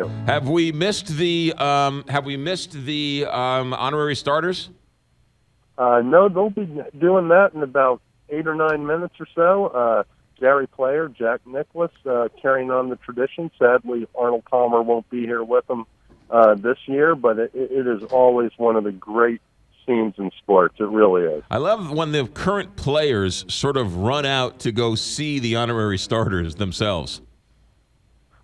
you. Have we missed the honorary starters? No, they'll be doing that in about 8 or 9 minutes or so. Gary Player, Jack Nicklaus, carrying on the tradition. Sadly, Arnold Palmer won't be here with them this year, but it is always one of the great scenes in sports. It really is. I love when the current players sort of run out to go see the honorary starters themselves.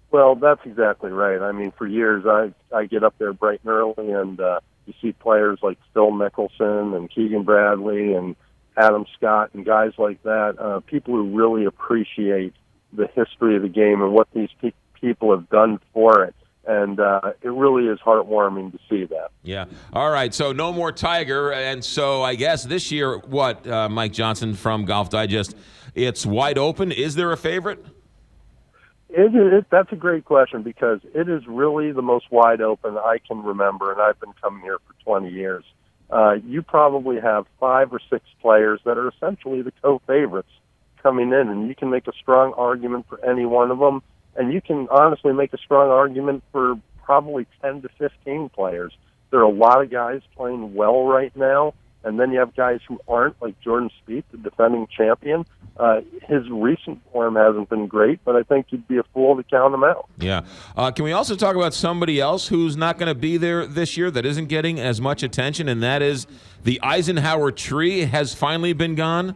Well, that's exactly right. I mean, for years, I get up there bright and early, and you see players like Phil Mickelson and Keegan Bradley and Adam Scott and guys like that, people who really appreciate the history of the game and what these people have done for it. And it really is heartwarming to see that. Yeah. All right. So no more Tiger. And so I guess this year, Mike Johnson from Golf Digest, it's wide open. Is there a favorite? That's a great question because it is really the most wide open I can remember, and I've been coming here for 20 years. You probably have 5 or 6 players that are essentially the co-favorites coming in, and you can make a strong argument for any one of them. And you can honestly make a strong argument for probably 10 to 15 players. There are a lot of guys playing well right now, and then you have guys who aren't, like Jordan Spieth, the defending champion. His recent form hasn't been great, but I think you'd be a fool to count him out. Yeah. Can we also talk about somebody else who's not going to be there this year that isn't getting as much attention, and that is the Eisenhower Tree has finally been gone?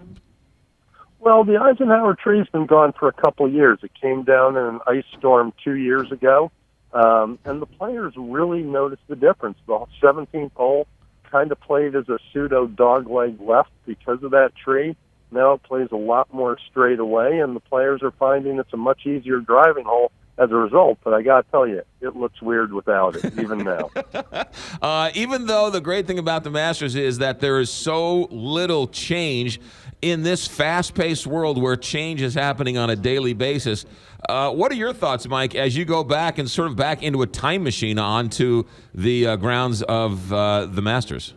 Well, the Eisenhower Tree's been gone for a couple of years. It came down in an ice storm 2 years ago, and the players really noticed the difference. The 17th hole kind of played as a pseudo dogleg left because of that tree. Now it plays a lot more straight away, and the players are finding it's a much easier driving hole as a result. But I got to tell you, it looks weird without it, even now. Even though the great thing about the Masters is that there is so little change in this fast-paced world where change is happening on a daily basis. What are your thoughts, Mike, as you go back and sort of back into a time machine onto the grounds of the Masters?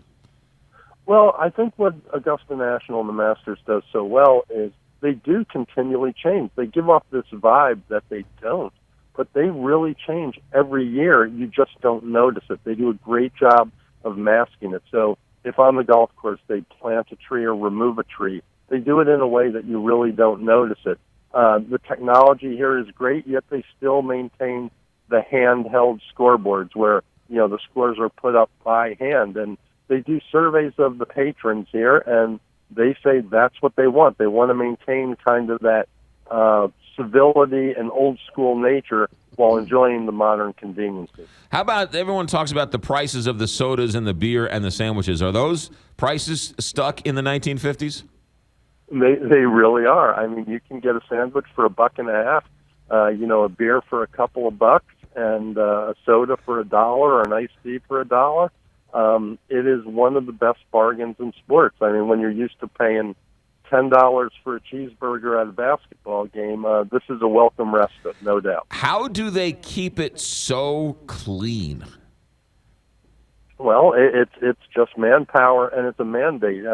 Well, I think what Augusta National and the Masters does so well is they do continually change. They give off this vibe that they don't, but they really change every year. You just don't notice it. They do a great job of masking it. So if on the golf course they plant a tree or remove a tree, they do it in a way that you really don't notice it. The technology here is great, yet they still maintain the handheld scoreboards where, the scores are put up by hand. And they do surveys of the patrons here, and they say that's what they want. They want to maintain kind of that civility and old-school nature while enjoying the modern conveniences. How about everyone talks about the prices of the sodas and the beer and the sandwiches? Are those prices stuck in the 1950s? They really are. I mean, you can get a sandwich for $1.50, a beer for a couple of bucks, and a soda for $1 or an iced tea for $1. It is one of the best bargains in sports. I mean, when you're used to paying $10 for a cheeseburger at a basketball game, this is a welcome respite, no doubt. How do they keep it so clean? Well, it's just manpower, and it's a mandate.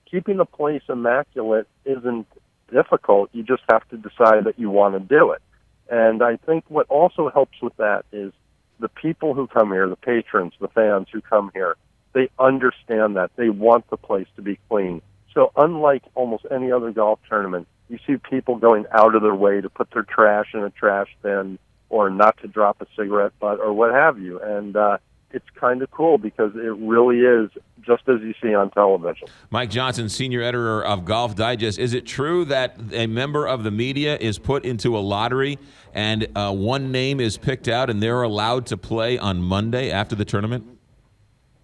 Keeping a place immaculate isn't difficult. You just have to decide that you want to do it. And I think what also helps with that is the people who come here, the patrons, the fans who come here, they understand that. They want the place to be clean. So unlike almost any other golf tournament, you see people going out of their way to put their trash in a trash bin or not to drop a cigarette butt or what have you. And it's kind of cool because it really is just as you see on television. Mike Johnson, senior editor of Golf Digest. Is it true that a member of the media is put into a lottery and one name is picked out and they're allowed to play on Monday after the tournament?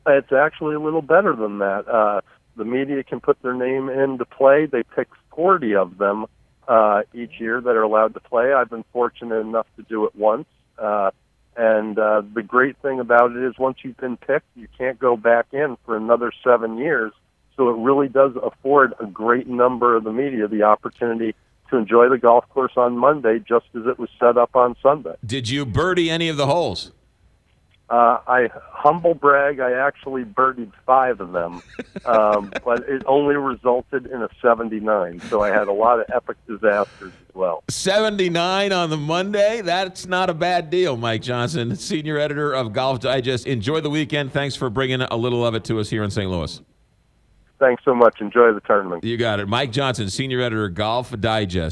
It's actually a little better than that. The media can put their name in to play. They pick 40 of them each year that are allowed to play. I've been fortunate enough to do it once. And the great thing about it is once you've been picked, you can't go back in for another 7 years. So it really does afford a great number of the media the opportunity to enjoy the golf course on Monday just as it was set up on Sunday. Did you birdie any of the holes? I humble brag, I actually birdied 5 of them, but it only resulted in a 79. So I had a lot of epic disasters as well. 79 on the Monday? That's not a bad deal, Mike Johnson, senior editor of Golf Digest. Enjoy the weekend. Thanks for bringing a little of it to us here in St. Louis. Thanks so much. Enjoy the tournament. You got it. Mike Johnson, senior editor of Golf Digest.